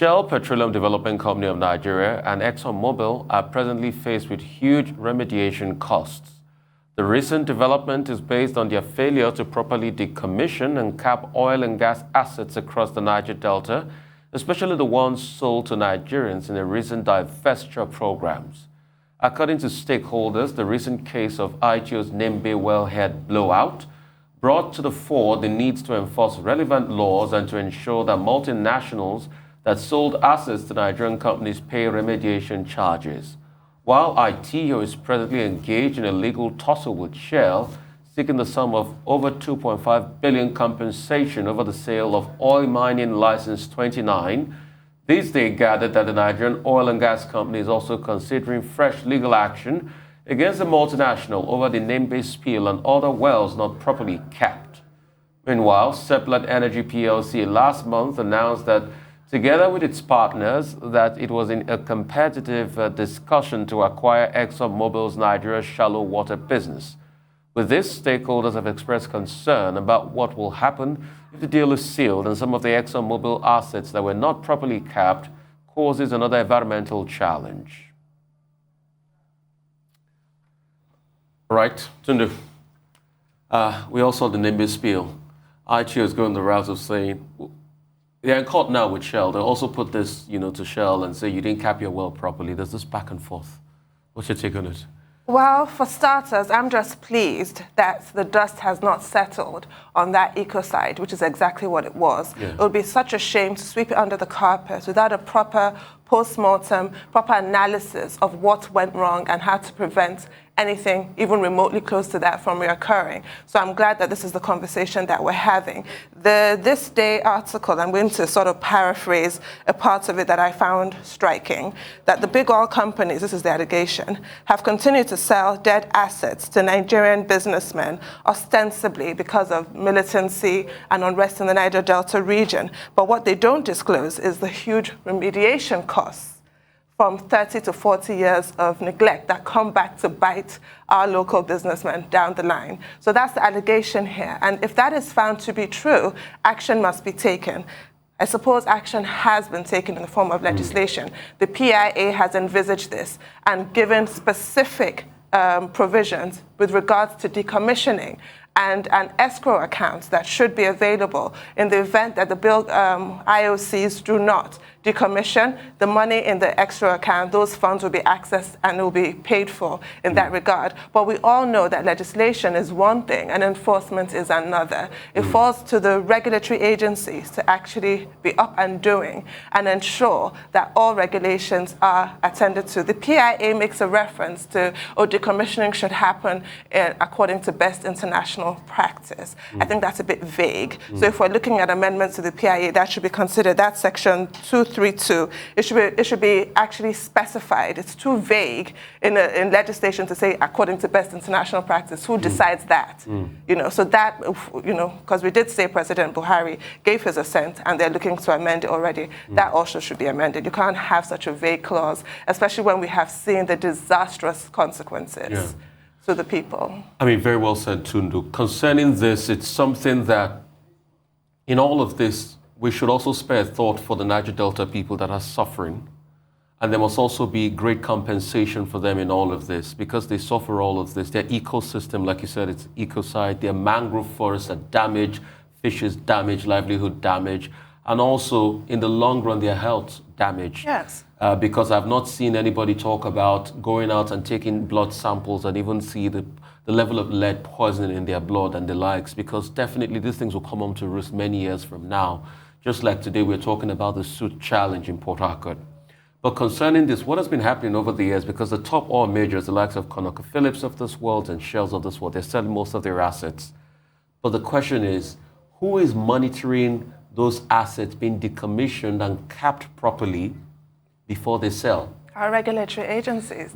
Shell Petroleum Development Company of Nigeria and Exxonmobil are presently faced with huge remediation costs. The recent development is based on their failure to properly decommission and cap oil and gas assets across the Niger Delta, especially the ones sold to Nigerians in the recent divestiture programs. According to stakeholders, the recent case of ITO's Nembe wellhead blowout brought to the fore the need to enforce relevant laws and to ensure that multinationals that sold assets to Nigerian companies pay remediation charges. While ITO is presently engaged in a legal tussle with Shell, seeking the sum of over 2.5 billion compensation over the sale of Oil Mining License 29, these days gathered that the Nigerian oil and gas company is also considering fresh legal action against the multinational over the Nembe spill and other wells not properly capped. Meanwhile, Seplat Energy PLC last month announced that together with its partners, that it was in a competitive discussion to acquire ExxonMobil's Nigeria shallow water business. With this, stakeholders have expressed concern about what will happen if the deal is sealed and some of the ExxonMobil assets that were not properly capped causes another environmental challenge. All right, Tunde. We all saw the Nembe spill. ITO is going the route of saying, they're in court now with Shell. They also put this, to Shell and say you didn't cap your well properly. There's this back and forth. What's your take on it? Well, for starters, I'm just pleased that the dust has not settled on that ecocide, which is exactly what it was. Yeah. It would be such a shame to sweep it under the carpet without a proper post-mortem, proper analysis of what went wrong and how to prevent anything even remotely close to that from reoccurring. So I'm glad that this is the conversation that we're having. The This Day article, I'm going to sort of paraphrase a part of it that I found striking, that the big oil companies, this is the allegation, have continued to sell dead assets to Nigerian businessmen, ostensibly because of militancy and unrest in the Niger Delta region. But what they don't disclose is the huge remediation costs from 30 to 40 years of neglect that come back to bite our local businessmen down the line. So that's the allegation here. And if that is found to be true, action must be taken. I suppose action has been taken in the form of legislation. The PIA has envisaged this and given specific provisions with regards to decommissioning and an escrow account that should be available in the event that the IOCs do not decommission. The money in the escrow account, those funds will be accessed and will be paid for in that regard. But we all know that legislation is one thing and enforcement is another. It falls to the regulatory agencies to actually be up and doing and ensure that all regulations are attended to. The PIA makes a reference to, decommissioning should happen according to best international practice. I think that's a bit vague. So if we're looking at amendments to the PIA, that should be considered. That's section 232. It should be actually specified. It's too vague in legislation to say according to best international practice. Who decides that? So that, because we did say President Buhari gave his assent and they're looking to amend it already. That also should be amended. You can't have such a vague clause, especially when we have seen the disastrous consequences to the people. I mean, very well said, Tundu. Concerning this, it's something that in all of this, we should also spare thought for the Niger Delta people that are suffering. And there must also be great compensation for them in all of this because they suffer all of this. Their ecosystem, like you said, it's ecocide. Their mangrove forests are damaged, fishes damaged, livelihood damage, and also in the long run, their health damaged. Yes. Because I've not seen anybody talk about going out and taking blood samples and even see the level of lead poisoning in their blood and the likes, because definitely these things will come home to roost many years from now. Just like today, we're talking about the suit challenge in Port Harcourt. But concerning this, what has been happening over the years, because the top oil majors, the likes of ConocoPhillips of this world and Shells of this world, they're selling most of their assets. But the question is, who is monitoring those assets being decommissioned and capped properly before they sell? Our regulatory agencies,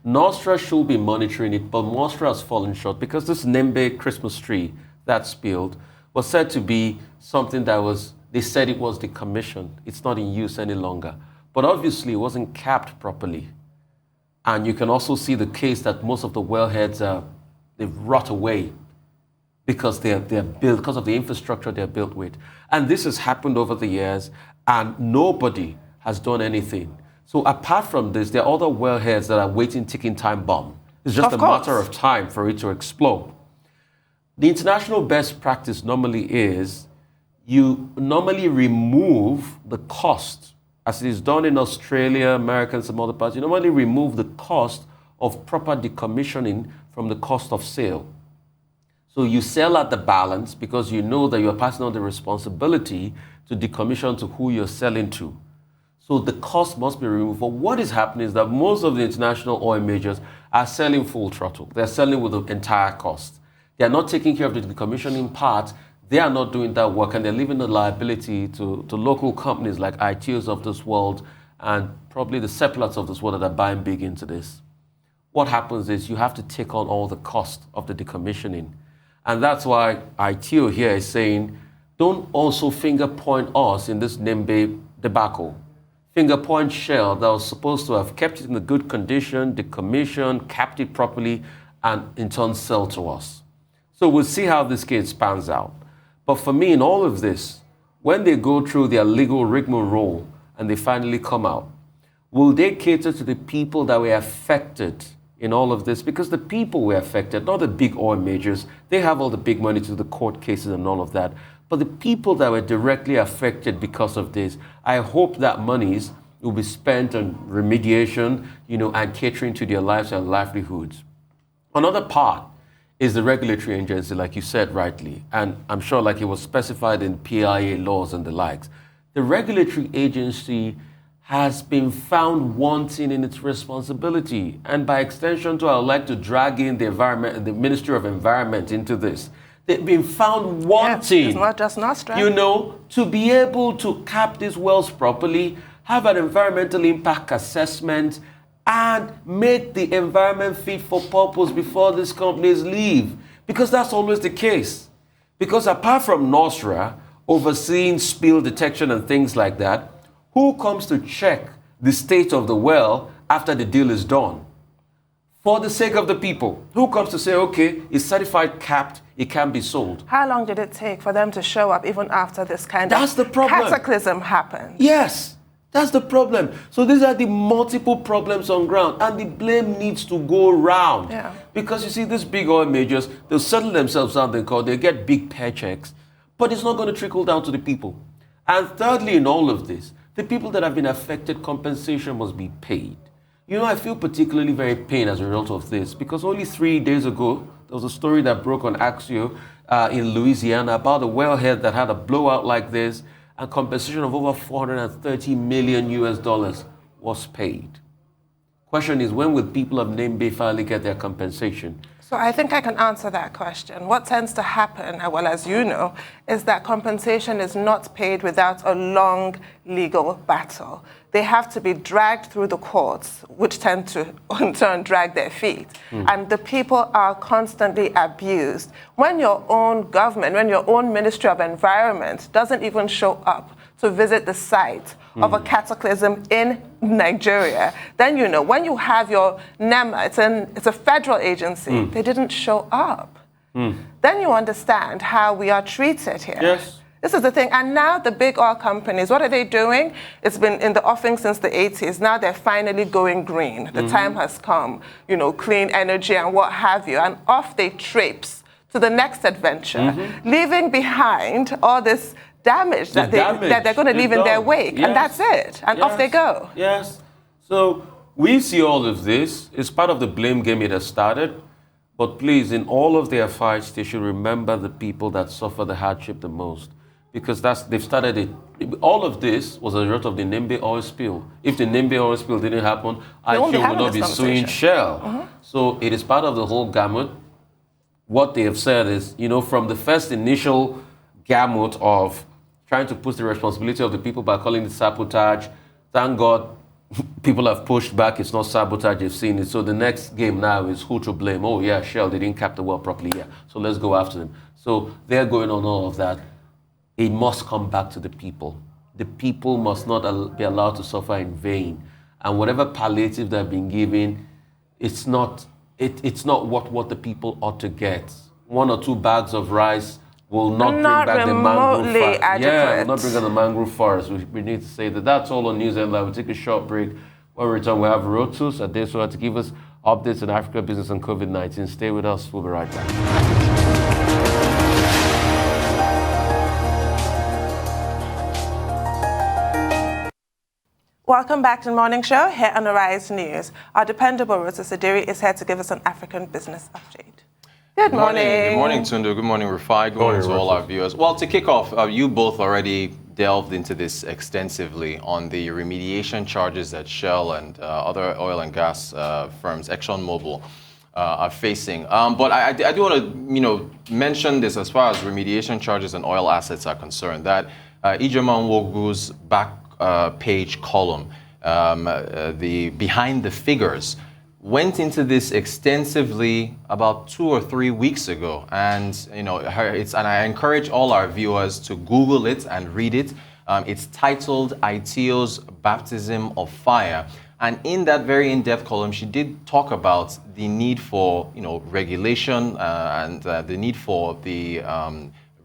Nostra should be monitoring it, but Nostra has fallen short because this Nembe Christmas tree that spilled was said to be something that they said it was decommissioned. It's not in use any longer. But obviously it wasn't capped properly. And you can also see the case that most of the wellheads, they've rot away because they're built, because of the infrastructure they're built with. And this has happened over the years. and nobody has done anything. So apart from this, there are other wellheads that are waiting, ticking time bomb. It's just a matter of time for it to explode. The international best practice normally is you normally remove the cost, as it is done in Australia, America, and some other parts. You normally remove the cost of proper decommissioning from the cost of sale. So you sell at the balance because you know that you're passing on the responsibility to decommission to who you're selling to. So the cost must be removed. But what is happening is that most of the international oil majors are selling full throttle. They're selling with the entire cost. They're not taking care of the decommissioning part. They are not doing that work, and they're leaving the liability to local companies like ITOs of this world and probably the Sepulats of this world that are buying big into this. What happens is you have to take on all the cost of the decommissioning. And that's why ITO here is saying, don't also finger point us in this Nembe debacle. Finger point Shell that was supposed to have kept it in a good condition, decommissioned, capped it properly, and in turn sell to us. So we'll see how this case pans out. But for me, in all of this, when they go through their legal rigmarole and they finally come out, will they cater to the people that were affected in all of this? Because the people were affected, not the big oil majors. They have all the big money to the court cases and all of that. But the people that were directly affected because of this, I hope that monies will be spent on remediation, and catering to their lives and livelihoods. Another part is the regulatory agency, like you said rightly, and I'm sure like it was specified in PIA laws and the likes. The regulatory agency has been found wanting in its responsibility, and by extension too, I would like to drag in the Ministry of Environment into this. They've been found wanting, it's not just Nostra, to be able to cap these wells properly, have an environmental impact assessment, and make the environment fit for purpose before these companies leave. Because that's always the case. Because apart from Nostra overseeing spill detection and things like that, who comes to check the state of the well after the deal is done? For the sake of the people, who comes to say, okay, it's certified capped, it can be sold? How long did it take for them to show up even after this kind of the problem. Cataclysm happened? Yes, that's the problem. So these are the multiple problems on ground, and the blame needs to go round. Yeah. Because you see, these big oil majors, they'll settle themselves out, they get big paychecks, but it's not going to trickle down to the people. And thirdly, in all of this, the people that have been affected, compensation must be paid. I feel particularly very pained as a result of this, because only 3 days ago, there was a story that broke on Axio in Louisiana about a wellhead that had a blowout like this, and compensation of over $430 million was paid. Question is, when will people of Nembe finally get their compensation? So I think I can answer that question. What tends to happen, well, as you know, is that compensation is not paid without a long legal battle. They have to be dragged through the courts, which tend to, in turn, drag their feet. And the people are constantly abused. When your own government, when your own Ministry of Environment doesn't even show up to visit the site of a cataclysm in Nigeria, then when you have your NEMA, it's a federal agency, they didn't show up. Then you understand how we are treated here. Yes. This is the thing. And now the big oil companies, what are they doing? It's been in the offing since the 80s. Now they're finally going green. The time has come, clean energy and what have you. And off they traipse to the next adventure, leaving behind all this damage that they're going to leave in their wake. Yes. And that's it. And off they go. Yes. So we see all of this. It's part of the blame game it has started. But please, in all of their fights, they should remember the people that suffer the hardship the most. Because they've started it. All of this was a result of the Nembe oil spill. If the Nembe oil spill didn't happen, IQ would not be suing Shell. So it is part of the whole gamut. What they have said is, from the first initial gamut of trying to push the responsibility of the people by calling it sabotage, thank God people have pushed back. It's not sabotage, they've seen it. So the next game now is who to blame. Oh yeah, Shell, they didn't cap the well properly. Yeah, so let's go after them. So they're going on all of that. It must come back to the people. The people must not be allowed to suffer in vain. And whatever palliative they've been given, it's not what the people ought to get. 1 or 2 bags of rice will not bring Not back the mangrove remotely forest. Yeah, adequate. will not bring back the mangrove forest. We need to say that. That's all on News Headline. We'll take a short break. When we return, we have Rotus Adesola to give us updates on Africa business and COVID-19. Stay with us. We'll be right back. Welcome back to the Morning Show here on Arise News. Our dependable Rosa Sadiri is here to give us an African business update. Good morning. Good morning, Tunde. Good morning, Rufai. Good morning to all our viewers. Well, to kick off, you both already delved into this extensively on the remediation charges that Shell and other oil and gas firms, Exxonmobil, are facing. But I do want to, mention this as far as remediation charges and oil assets are concerned. That Ijoma Nwogu's back page column, the behind the figures, went into this extensively about 2 or 3 weeks ago, and and I encourage all our viewers to Google it and read it. It's titled "ITO's Baptism of Fire," and in that very in-depth column, she did talk about the need for regulation and the need for the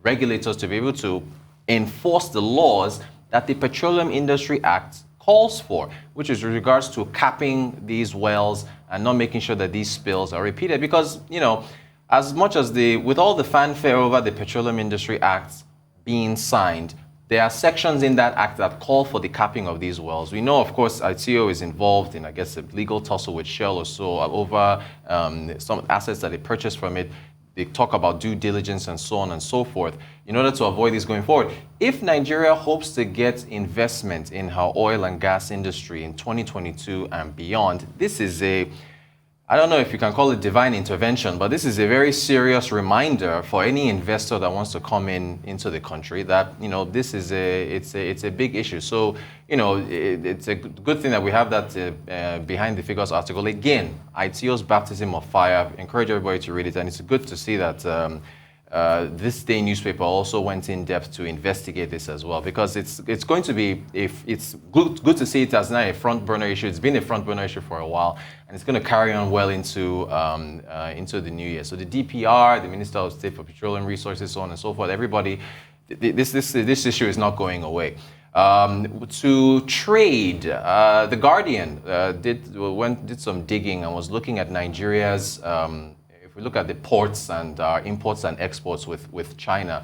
regulators to be able to enforce the laws that the Petroleum Industry Act calls for, which is with regards to capping these wells and not making sure that these spills are repeated. Because, as much as with all the fanfare over the Petroleum Industry Act being signed, there are sections in that act that call for the capping of these wells. We know, of course, ITO is involved in, a legal tussle with Shell or so over some assets that they purchased from it. They talk about due diligence and so on and so forth in order to avoid this going forward. If Nigeria hopes to get investment in her oil and gas industry in 2022 and beyond, this is I don't know if you can call it divine intervention, but this is a very serious reminder for any investor that wants to come into the country that, this is it's a big issue. So, it's a good thing that we have that behind the figures article. Again, ITO's Baptism of Fire. I encourage everybody to read it, and it's good to see that this day newspaper also went in depth to investigate this as well, because it's going to be, if it's good to see it as now a front burner issue. It's been a front burner issue for a while, and it's going to carry on well into the new year. So the DPR, the Minister of State for Petroleum Resources, so on and so forth, everybody, this issue is not going away. To trade, the Guardian did some digging and was looking at Nigeria's. If we look at the ports and our imports and exports with China,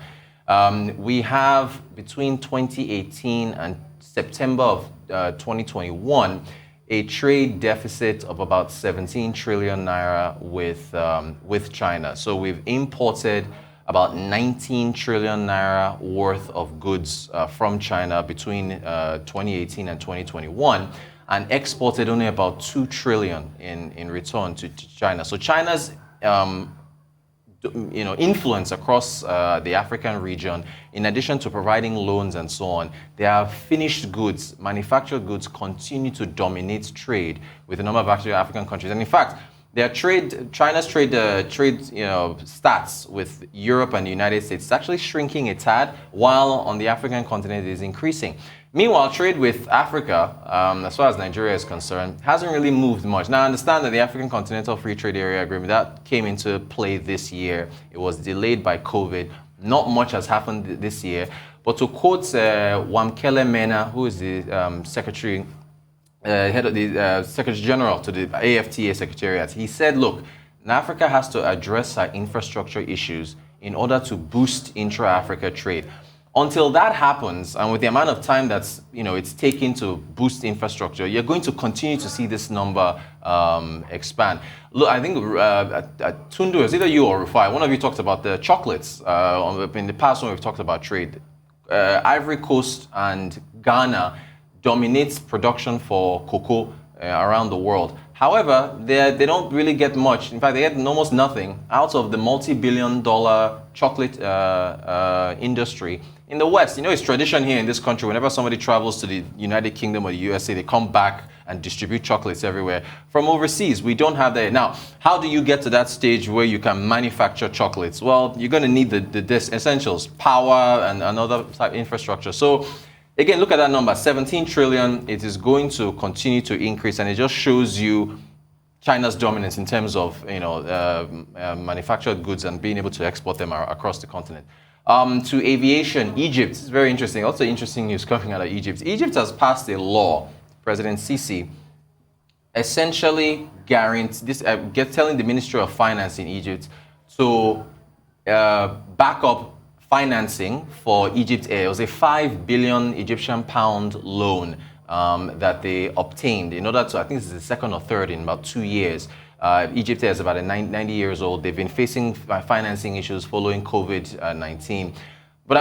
we have between 2018 and September of 2021 a trade deficit of about 17 trillion naira with China. So we've imported about 19 trillion naira worth of goods from China between 2018 and 2021, and exported only about 2 trillion in return to China. So China's influence across the African region, in addition to providing loans and so on, their finished goods, manufactured goods, continue to dominate trade with a number of African countries. And in fact, China's trade stats with Europe and the United States is actually shrinking a tad, while on the African continent it is increasing. Meanwhile, trade with Africa, as far as Nigeria is concerned, hasn't really moved much. Now, I understand that the African Continental Free Trade Area Agreement, that came into play this year. It was delayed by COVID. Not much has happened this year. But to quote Wamkele Mena, who is the head of the Secretary General to the AFTA Secretariat, he said, look, Africa has to address our infrastructure issues in order to boost intra-Africa trade. Until that happens, and with the amount of time that's it's taking to boost infrastructure, you're going to continue to see this number expand. Look, I think Tundu, it's either you or Rufai, one of you talked about the chocolates. In the past when we've talked about trade, Ivory Coast and Ghana dominates production for cocoa around the world. However, they don't really get much. In fact, they get almost nothing out of the multi-billion-dollar chocolate industry in the West. It's tradition here in this country, whenever somebody travels to the United Kingdom or the USA, they come back and distribute chocolates everywhere. From overseas, we don't have that. Now, how do you get to that stage where you can manufacture chocolates? Well, you're going to need the essentials, power and other type infrastructure. So, again, look at that number, 17 trillion. It is going to continue to increase, and it just shows you China's dominance in terms of manufactured goods and being able to export them across the continent. To aviation, Egypt. It's very interesting. Also interesting news coming out of Egypt. Egypt has passed a law, President Sisi, essentially telling the Ministry of Finance in Egypt to back up financing for Egypt Air. It was a 5 billion Egyptian pound loan that they obtained in order to, I think this is the second or third in about 2 years. Egypt Air is about 90 years old. They've been facing financing issues following COVID-19. But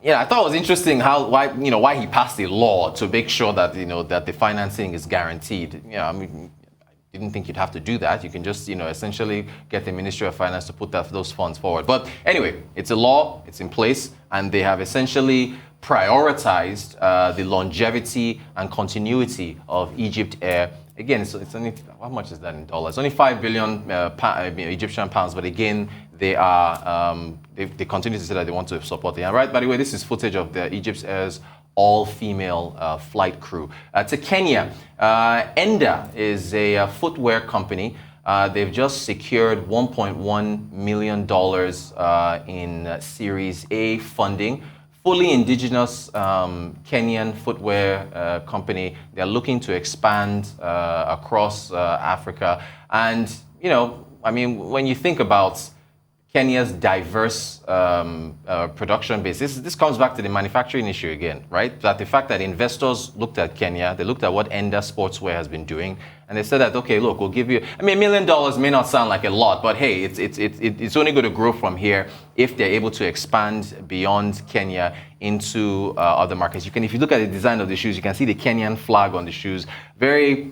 I thought it was interesting why he passed a law to make sure that that the financing is guaranteed. I mean, I didn't think you'd have to do that. You can just essentially get the Ministry of Finance to put those funds forward. But anyway, it's a law, it's in place, and they have essentially prioritized the longevity and continuity of Egypt Air. Again, it's only, how much is that in dollars? Only 5 billion Egyptian pounds, but again, they continue to say that they want to support it. And right, by the way, this is footage of the Egypt Air's all-female flight crew. To Kenya, Enda is a footwear company. They've just secured $1.1 million in Series A funding. Fully indigenous Kenyan footwear company. They're looking to expand across Africa. And, I mean, when you think about Kenya's diverse production base, this comes back to the manufacturing issue again, right? That the fact that investors looked at Kenya, they looked at what Enda Sportswear has been doing, and they said that, okay, look, we'll give you, I mean, $1 million may not sound like a lot, but hey, it's only going to grow from here if they're able to expand beyond Kenya into other markets. If you look at the design of the shoes, you can see the Kenyan flag on the shoes. Very,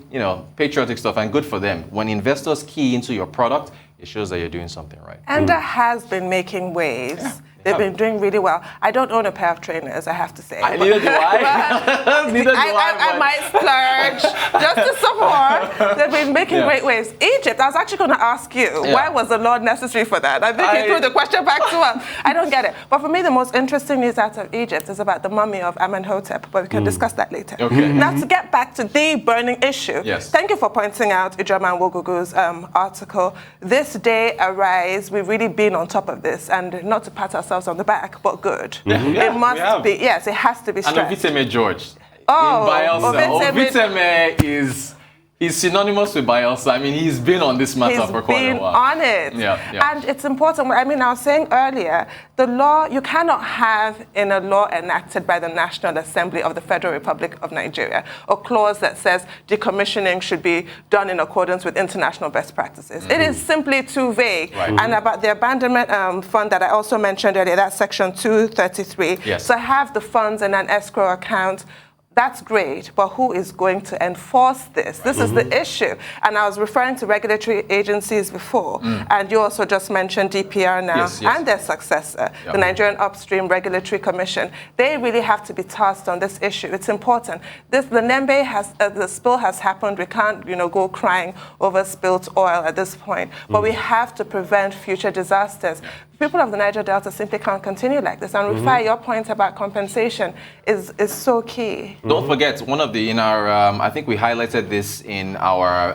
patriotic stuff, and good for them. When investors key into your product, it shows that you're doing something right. Enda has been making waves. Yeah. They've been doing really well. I don't own a pair of trainers, I have to say. Neither do I. Neither do I might splurge just to support. They've been making great waves. Egypt, I was actually going to ask you, why was the law necessary for that? I think you threw the question back to us. I don't get it. But for me, the most interesting news out of Egypt is about the mummy of Amenhotep, but we can discuss that later. Okay. Now, to get back to the burning issue, thank you for pointing out Ijoma Nwogugu's article. This day arise, we've really been on top of this, and not to pat ourselves on the back, but good. It must be, yes, it has to be stressed. And Oviteme George. Oh, Oviteme is synonymous with Bielsa. I mean, he's been on this matter for quite a while. On it. And it's important. I mean, I was saying earlier, the law, you cannot have in a law enacted by the National Assembly of the Federal Republic of Nigeria a clause that says decommissioning should be done in accordance with international best practices. It is simply too vague. And about the abandonment fund that I also mentioned earlier, that's section 233. So have the funds in an escrow account. That's great, but who is going to enforce this? This is the issue. And I was referring to regulatory agencies before, and you also just mentioned DPR now, and their successor, the Nigerian Upstream Regulatory Commission. They really have to be tasked on this issue. It's important. The Nembe the spill has happened. We can't, go crying over spilt oil at this point, but we have to prevent future disasters. People of the Niger Delta simply can't continue like this. And Rufai, your point about compensation is so key. Don't forget, I think we highlighted this in our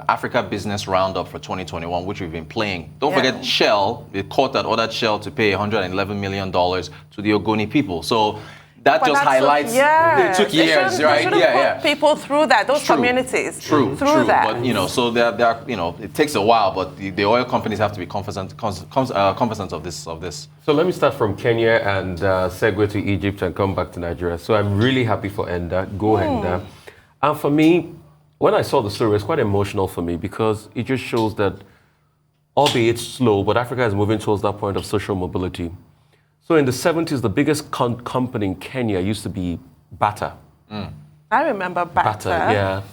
Africa Business Roundup for 2021, which we've been playing. Don't forget Shell, the court that ordered Shell to pay $111 million to the Ogoni people. So that just highlights it took years, right? Put people through that, those communities. Through that. But so it takes a while, but the oil companies have to be cognizant of this. So let me start from Kenya and segue to Egypt and come back to Nigeria. So I'm really happy for Enda. Go Enda. And for me, when I saw the story, it was quite emotional for me because it just shows that, albeit slow, but Africa is moving towards that point of social mobility. So in the 70s, the biggest company in Kenya used to be Bata. I remember Bata.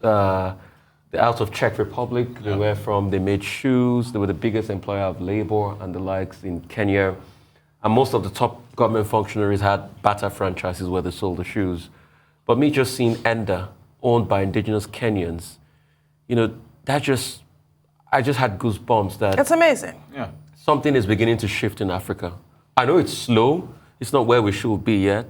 They're out of Czech Republic. They made shoes. They were the biggest employer of labor and the likes in Kenya. And most of the top government functionaries had Bata franchises where they sold the shoes. But me just seeing Enda, owned by indigenous Kenyans, I just had goosebumps that... It's amazing. Something is beginning to shift in Africa. I know it's slow, it's not where we should be yet,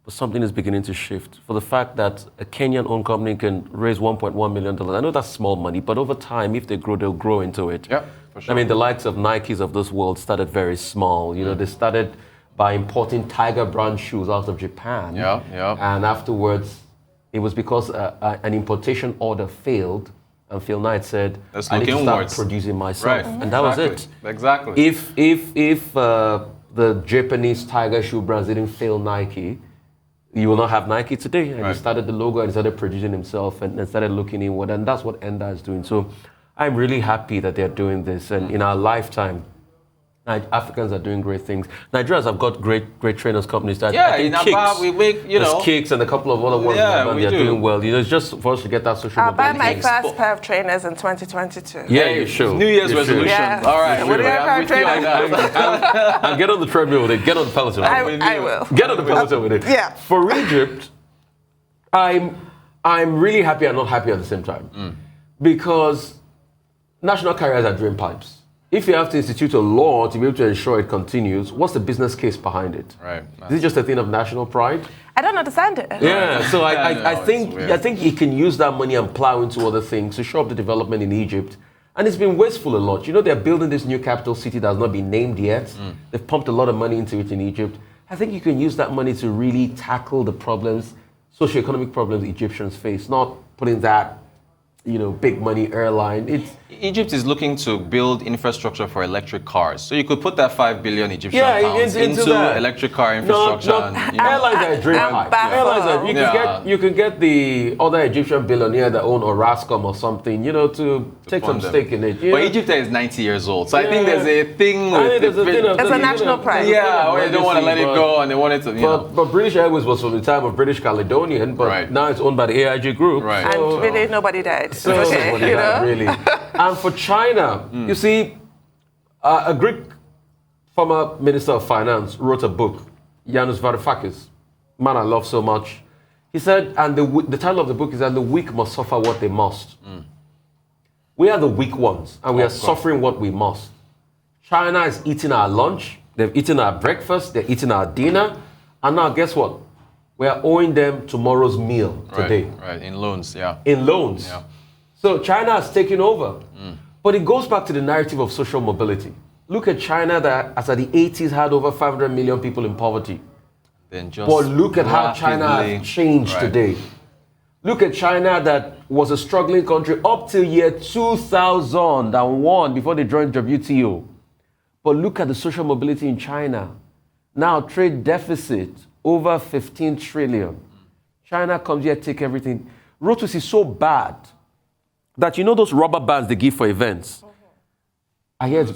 but something is beginning to shift. For the fact that a Kenyan-owned company can raise $1.1 million, I know that's small money, but over time, if they grow, they'll grow into it. Yeah, for sure. I mean, the likes of Nikes of this world started very small. They started by importing Tiger brand shoes out of Japan. Yeah, yeah. And afterwards, it was because an importation order failed, and Phil Knight said, Let's I look need to start inwards. producing myself. Right. And that was it. Exactly. If the Japanese Tiger shoe brands didn't fail Nike, you will not have Nike today. And he started the logo and started producing himself and started looking inward. And that's what Enda is doing. So I'm really happy that they're doing this. And in our lifetime, Africans are doing great things. Nigerians have got great trainers companies that in Aba, we make, there's Kicks and a couple of other ones they're doing well. It's just for us to get that social I'll buy mobility. my first pair of trainers in 2022. Yeah, you should. New Year's resolution. Yeah. All right. What do you have I'm with you on that. And get on the treadmill with it. Get on the peloton. I will. Get on the peloton with it. Yeah. For Egypt, I'm really happy and not happy at the same time. Because national carriers are drain pipes. If you have to institute a law to be able to ensure it continues, what's the business case behind it? Right. Is it just a thing of national pride? I don't understand it. Yeah, so I it's think he can use that money and plow into other things to show up the development in Egypt. And it's been wasteful a lot. You know, they're building this new capital city that has not been named yet. They've pumped a lot of money into it in Egypt. I think you can use that money to really tackle the problems, socioeconomic problems Egyptians face, not putting that, big money airline. Egypt is looking to build infrastructure for electric cars. So you could put that 5 billion Egyptian pounds into electric car infrastructure. Airlines are a drain pipe. You can get the other Egyptian billionaire that own Orascom or something, to take some stake in it. But Egypt is 90 years old. So I think there's a thing with It's a national pride. Yeah, where they don't want to let it go and they want it to, But British Airways was from the time of British Caledonian, but now it's owned by the AIG group. Right. And really nobody died. So really. And for China, you see, a Greek former Minister of Finance wrote a book, Yanis Varoufakis, man I love so much. He said, and the title of the book is that the weak must suffer what they must. We are the weak ones, and we are suffering what we must. China is eating our lunch, they've eaten our breakfast, they're eating our dinner, and now guess what? We are owing them tomorrow's meal today. Right, in loans, yeah. In loans. Yeah. So China has taken over. But it goes back to the narrative of social mobility. Look at China that, as at the 80s, had over 500 million people in poverty. Then just But look at how China has changed today. Look at China that was a struggling country up till year 2001 before they joined WTO. But look at the social mobility in China. Now trade deficit over 15 trillion. China comes here, take everything. Rotus is so bad that those rubber bands they give for events. I hear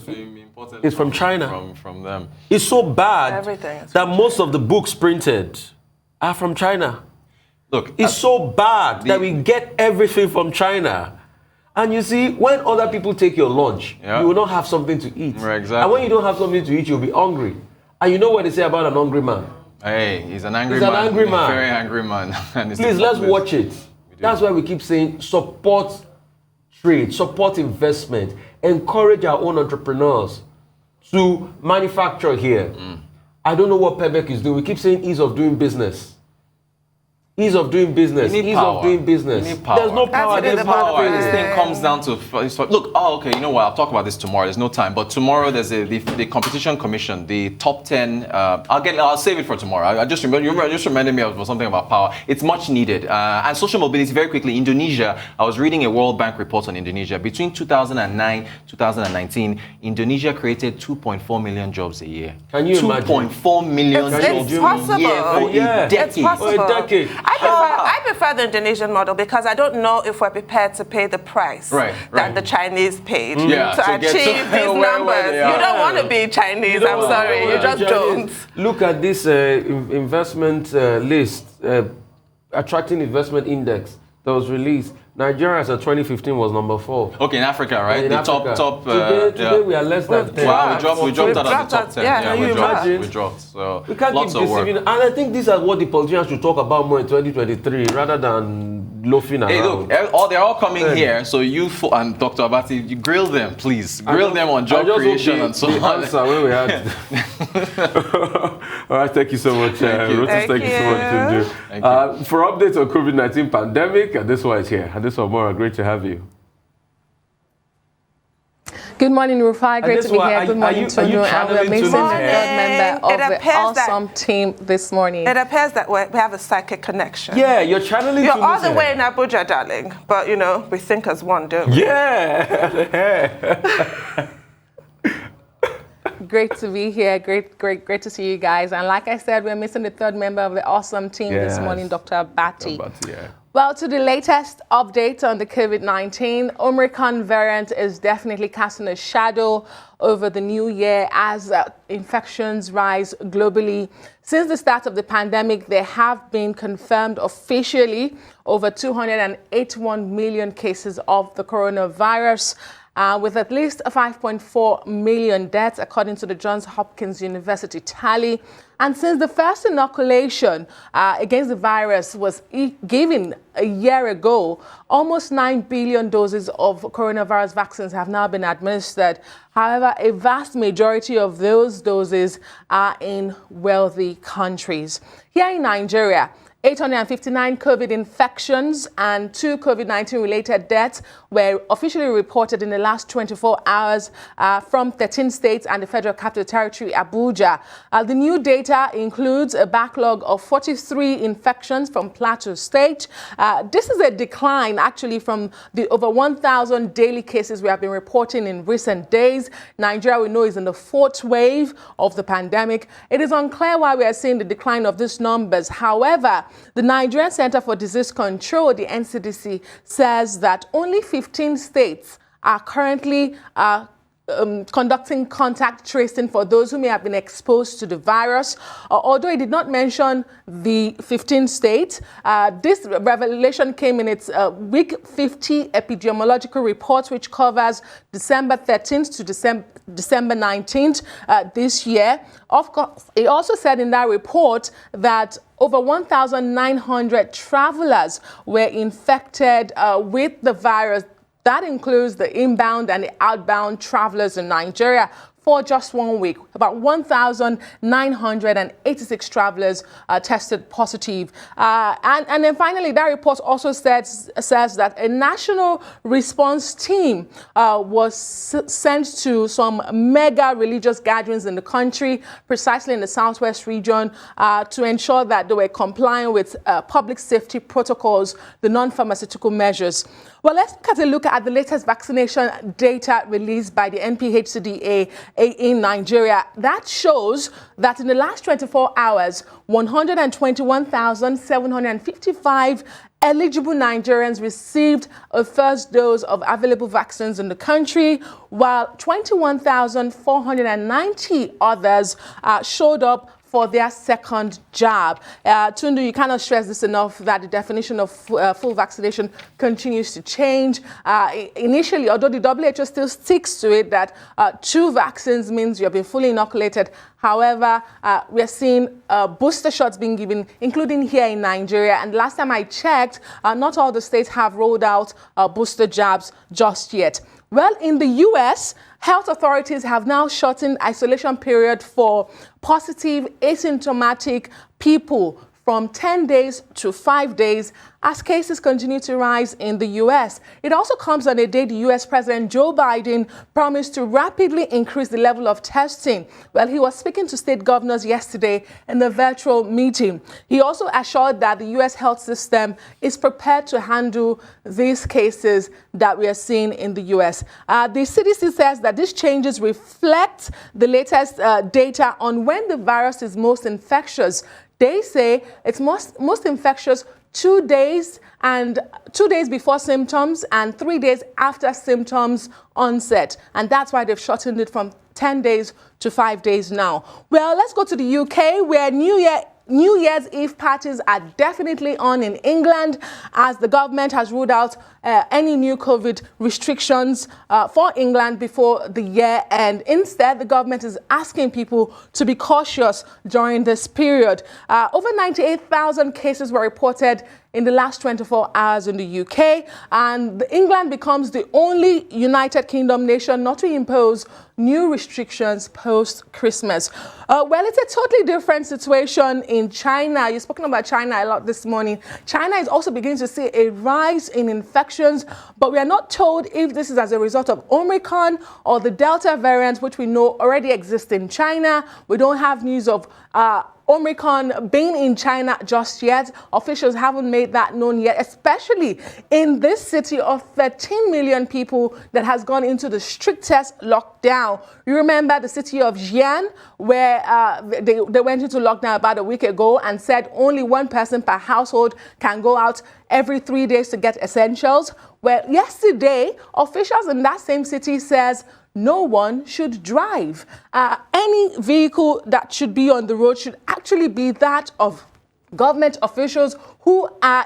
it's from China. From them. It's so bad that most of the books printed are from China. Look, it's so bad that we get everything from China. And you see, when other people take your lunch, you will not have something to eat. Right, exactly. And when you don't have something to eat, you'll be hungry. And you know what they say about an hungry man? Hey, he's an angry man. He's an angry man. A very angry man. Please, let's watch it. That's why we keep saying support trade, support investment, encourage our own entrepreneurs to manufacture here. I don't know what Pebek is doing. We keep saying ease of doing business. Ease of doing business. Ease of doing business. There's no power. There's power. This thing comes down to look. Okay. You know what? I'll talk about this tomorrow. There's no time. But tomorrow there's the Competition Commission, the top 10. I'll save it for tomorrow. I just reminded me of something about power. It's much needed. And social mobility very quickly. Indonesia. I was reading a World Bank report on Indonesia. Between 2009 2019, Indonesia created 2.4 million jobs a year. Can you imagine? 2.4 million jobs a year for a decade. It's possible. For a decade. I prefer the Indonesian model because I don't know if we're prepared to pay the price that the Chinese paid to achieve these numbers. You don't want to be Chinese, I'm sorry. You just don't. Look at this investment list, attracting investment index that was released. Nigeria as of 2015 was number 4. Okay, in Africa, right? In Africa. Top. Today we are less than 10. Wow, we dropped out of the top 10. Yeah, we dropped. So we can't keep deceiving. And I think these are what the politicians should talk about more in 2023 rather than loafing around. Hey, look, they're all coming here. So you and Dr. Abati, you grill them, please. Grill them on job creation and so on. Answer when we had. All right, thank you so much, Rotus. Thank you so much, for updates on COVID-19 pandemic, this one is here. And this one, Maura, great to have you. Good morning, Rufai. Great to be here. Good morning, Tonu. And we're missing the third member of the awesome team this morning. It appears that we have a psychic connection. Yeah, you're channeling. You're all the way in Abuja, darling. But, you know, we think as one, don't we? Yeah. Great to be here. Great to see you guys. And like I said, we're missing the third member of the awesome team this morning, Dr. Bati. Yeah. Well, to the latest update on the COVID-19, Omicron variant is definitely casting a shadow over the new year as infections rise globally. Since the start of the pandemic, there have been confirmed officially over 281 million cases of the coronavirus, with at least 5.4 million deaths, according to the Johns Hopkins University tally. And since the first inoculation against the virus was given a year ago, almost 9 billion doses of coronavirus vaccines have now been administered. However, a vast majority of those doses are in wealthy countries. Here in Nigeria, 859 COVID infections and 2 COVID-19 related deaths were officially reported in the last 24 hours from 13 states and the Federal Capital Territory, Abuja. The new data includes a backlog of 43 infections from Plateau State. This is a decline actually from the over 1,000 daily cases we have been reporting in recent days. Nigeria, we know, is in the fourth wave of the pandemic. It is unclear why we are seeing the decline of these numbers. However, the Nigerian Center for Disease Control, the NCDC, says that only 15 states are currently conducting contact tracing for those who may have been exposed to the virus. Although it did not mention the 15 states, this revelation came in its week 50 epidemiological report, which covers December 13th to December 19th this year. Of course, it also said in that report that over 1,900 travelers were infected with the virus. That includes the inbound and the outbound travelers in Nigeria for just 1 week. About 1,986 travelers tested positive. And then finally, that report also says that a national response team was sent to some mega religious gatherings in the country, precisely in the southwest region, to ensure that they were complying with public safety protocols, the non-pharmaceutical measures. Well, let's take a look at the latest vaccination data released by the NPHCDA in Nigeria. That shows that in the last 24 hours, 121,755 eligible Nigerians received a first dose of available vaccines in the country, while 21,490 others showed up for their second jab. Tundu, you cannot stress this enough that the definition of full vaccination continues to change. Initially, although the WHO still sticks to it that 2 vaccines means you have been fully inoculated. However, we're seeing booster shots being given, including here in Nigeria. And last time I checked, not all the states have rolled out booster jabs just yet. Well, in the U.S., health authorities have now shortened isolation period for positive asymptomatic people from 10 days to 5 days as cases continue to rise in the U.S. It also comes on a day the U.S. President Joe Biden promised to rapidly increase the level of testing. Well, he was speaking to state governors yesterday in a virtual meeting. He also assured that the U.S. health system is prepared to handle these cases that we are seeing in the U.S. The CDC says that these changes reflect the latest data on when the virus is most infectious. They say it's most infectious 2 days before symptoms and 3 days after symptoms onset. And that's why they've shortened it from 10 days to 5 days now. Well, let's go to the UK, where New Year's Eve parties are definitely on in England, as the government has ruled out any new COVID restrictions for England before the year end. Instead, the government is asking people to be cautious during this period. Over 98,000 cases were reported in the last 24 hours in the UK, and England becomes the only United Kingdom nation not to impose new restrictions post-Christmas. Well, it's a totally different situation in China. You've spoken about China a lot this morning. China is also beginning to see a rise in infections, but we are not told if this is as a result of Omicron or the Delta variant, which we know already exists in China. We don't have news of Omicron being in China just yet. Officials haven't made that known yet, especially in this city of 13 million people that has gone into the strictest lockdown. You remember the city of Xi'an, where they went into lockdown about a week ago and said only one person per household can go out every 3 days to get essentials. Well, yesterday, officials in that same city says no one should drive. Any vehicle that should be on the road should actually be that of government officials who are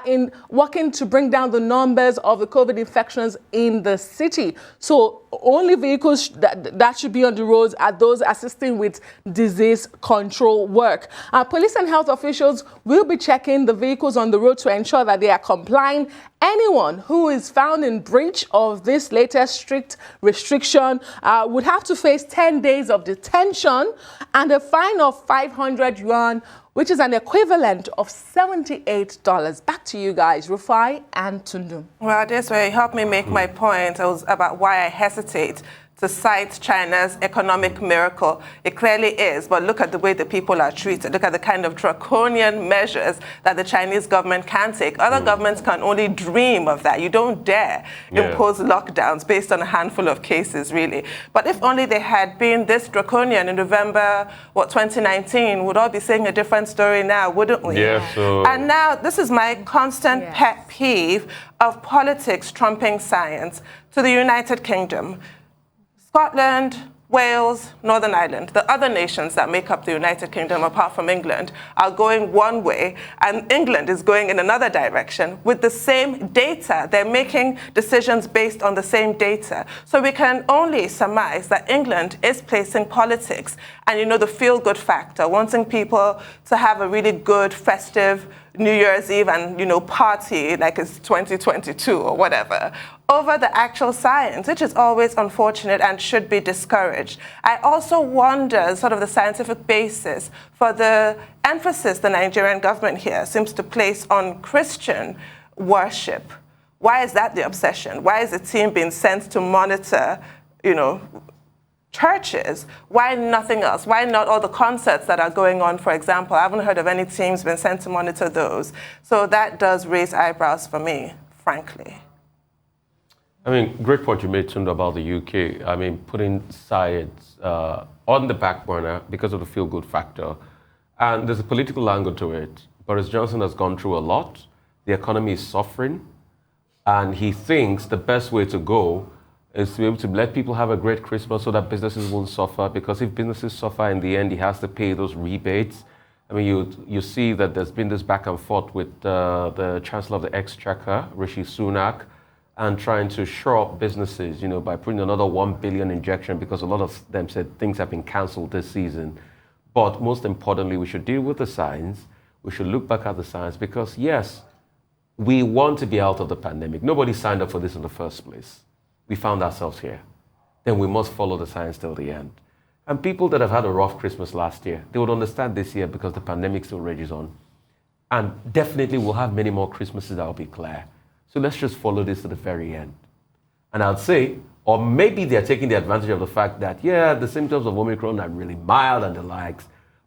working to bring down the numbers of the COVID infections in the city. So only vehicles that should be on the roads are those assisting with disease control work. Police and health officials will be checking the vehicles on the road to ensure that they are complying. Anyone who is found in breach of this latest strict restriction would have to face 10 days of detention and a fine of 500 yuan, which is an equivalent of $78. Back to you guys, Rufai and Tundu. Well, this way helped me make my point. It was about why I hesitate to cite China's economic miracle. It clearly is, but look at the way the people are treated. Look at the kind of draconian measures that the Chinese government can take. Other governments can only dream of that. You don't dare impose lockdowns based on a handful of cases, really. But if only they had been this draconian in November, 2019, we'd all be saying a different story now, wouldn't we? And now, this is my constant pet peeve of politics trumping science. To the United Kingdom, Scotland, Wales, Northern Ireland, the other nations that make up the United Kingdom, apart from England, are going one way, and England is going in another direction with the same data. They're making decisions based on the same data. So we can only surmise that England is placing politics and, the feel-good factor, wanting people to have a really good, festive New Year's Eve and, party like it's 2022 or whatever, over the actual science, which is always unfortunate and should be discouraged. I also wonder sort of the scientific basis for the emphasis the Nigerian government here seems to place on Christian worship. Why is that the obsession? Why is the team being sent to monitor, churches? Why nothing else? Why not all the concerts that are going on, for example? I haven't heard of any teams being sent to monitor those. So that does raise eyebrows for me, frankly. Great point you made, Tunde, about the UK. Putting science on the back burner because of the feel-good factor. And there's a political angle to it. Boris Johnson has gone through a lot. The economy is suffering. And he thinks the best way to go is to be able to let people have a great Christmas so that businesses won't suffer. Because if businesses suffer in the end, he has to pay those rebates. You see that there's been this back and forth with the Chancellor of the Exchequer, Rishi Sunak, and trying to shore up businesses, by putting another 1 billion injection, because a lot of them said things have been cancelled this season. But most importantly, we should deal with the science. We should look back at the science because, yes, we want to be out of the pandemic. Nobody signed up for this in the first place. We found ourselves here. Then we must follow the science till the end. And people that have had a rough Christmas last year, they would understand this year because the pandemic still rages on. And definitely we'll have many more Christmases that will be clear. So let's just follow this to the very end. And I'd say, or maybe they're taking the advantage of the fact that, the symptoms of Omicron are really mild and the likes,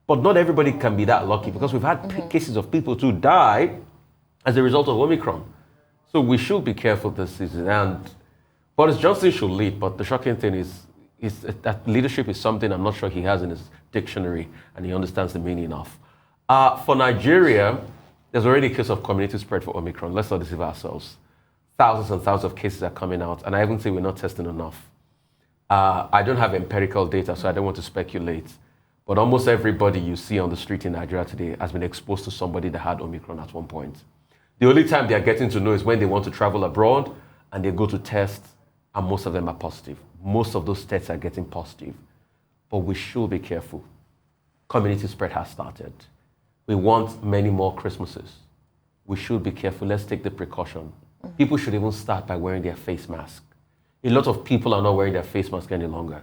but not everybody can be that lucky because we've had cases of people who die as a result of Omicron. So we should be careful this season. And Boris Johnson should lead, but the shocking thing is that leadership is something I'm not sure he has in his dictionary and he understands the meaning of. For Nigeria, there's already a case of community spread for Omicron. Let's not deceive ourselves. Thousands and thousands of cases are coming out, and I even say we're not testing enough. I don't have empirical data, so I don't want to speculate. But almost everybody you see on the street in Nigeria today has been exposed to somebody that had Omicron at one point. The only time they are getting to know is when they want to travel abroad and they go to test, and most of them are positive. Most of those tests are getting positive. But we should be careful. Community spread has started. We want many more Christmases. we should be careful. Let's take the precaution. People should even start by wearing their face mask. A lot of people are not wearing their face mask any longer.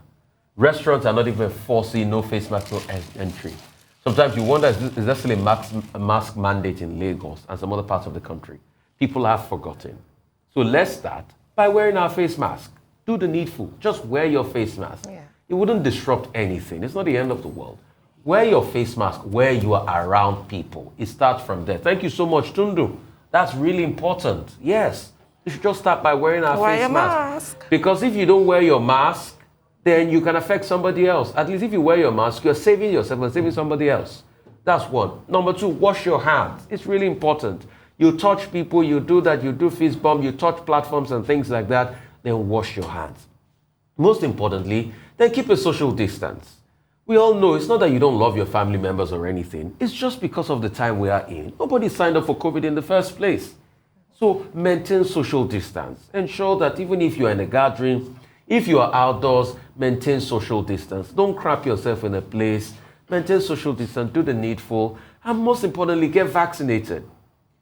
Restaurants are not even forcing no face mask, no entry. Sometimes you wonder, is there still a mask mandate in Lagos and some other parts of the country? People have forgotten. So let's start by wearing our face mask. Do the needful. Just wear your face mask. Yeah. It wouldn't disrupt anything. It's not the end of the world. Wear your face mask where you are around people. It starts from there. Thank you so much, Tundu. That's really important. Yes. You should just start by wearing our face mask. Because if you don't wear your mask, then you can affect somebody else. At least if you wear your mask, you're saving yourself and saving somebody else. That's one. Number two, wash your hands. It's really important. You touch people, you do that, you do fist bump, you touch platforms and things like that, then wash your hands. Most importantly, then keep a social distance. We all know it's not that you don't love your family members or anything. It's just because of the time we are in. Nobody signed up for COVID in the first place. So maintain social distance. Ensure that even if you're in a gathering, if you are outdoors, maintain social distance. Don't crap yourself in a place. Maintain social distance, do the needful, and most importantly, get vaccinated.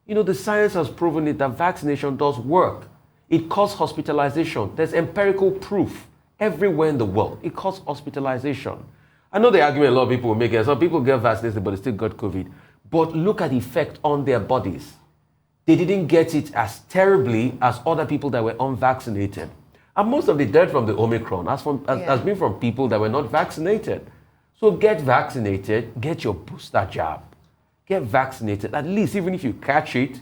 You know, the science has proven it that vaccination does work. It causes hospitalization. There's empirical proof everywhere in the world. It causes hospitalization. I know the argument a lot of people will make is some people get vaccinated but they still got COVID. But look at the effect on their bodies. They didn't get it as terribly as other people that were unvaccinated. And most of the death from the Omicron has been from people that were not vaccinated. So get vaccinated, get your booster jab. Get vaccinated. At least even if you catch it,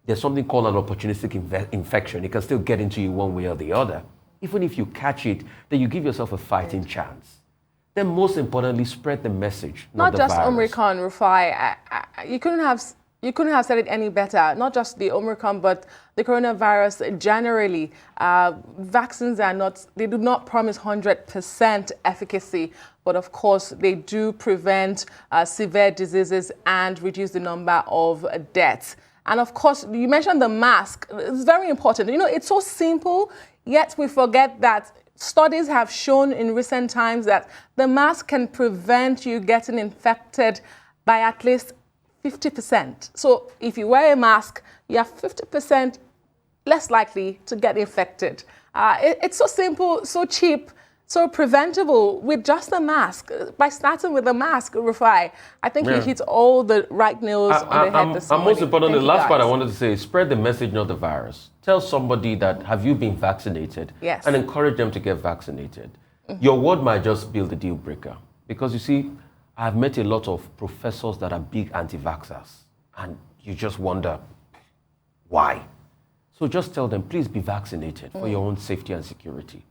there's something called an opportunistic infection. It can still get into you one way or the other. Even if you catch it, then you give yourself a fighting chance. Then most importantly, spread the message, not the just virus. Omicron, Rufai. You couldn't have said it any better. Not just the Omicron, but the coronavirus generally. Vaccines they do not promise 100% efficacy, but of course they do prevent severe diseases and reduce the number of deaths. And of course, you mentioned the mask. It's very important. You know, it's so simple, yet we forget that studies have shown in recent times that the mask can prevent you getting infected by at least 50%. So if you wear a mask, you are 50% less likely to get infected. It's so simple, so cheap, so preventable with just a mask. By starting with a mask, Rufai, I think you hit all the right nails on the head this morning. And most importantly, the last part I wanted to say is spread the message, not the virus. Tell somebody that, have you been vaccinated? Yes. And encourage them to get vaccinated. Your word might just be the deal breaker. Because you see, I've met a lot of professors that are big anti-vaxxers. And you just wonder, why? So just tell them, please be vaccinated for your own safety and security.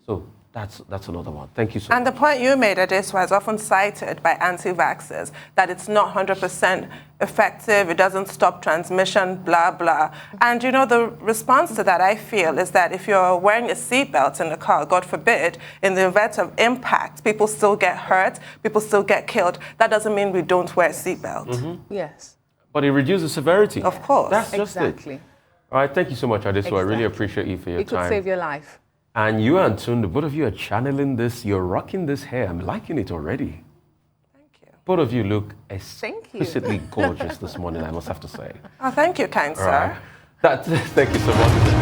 So that's another one. Thank you so much. And the point you made, Adeswa, is often cited by anti-vaxxers, that it's not 100% effective, it doesn't stop transmission, blah, blah. And, you know, the response to that, I feel, is that if you're wearing a seatbelt in the car, God forbid, in the event of impact, people still get hurt, people still get killed. That doesn't mean we don't wear a seatbelt. Yes. But it reduces severity. Of course. That's just it. All right, thank you so much, Adesu. I really appreciate you for your time. It could save your life. And you and Tunde, both of you are channeling this. You're rocking this hair. I'm liking it already. Thank you. Both of you look exquisitely gorgeous this morning, I must have to say. Oh, thank you, kind sir. Thank you so much.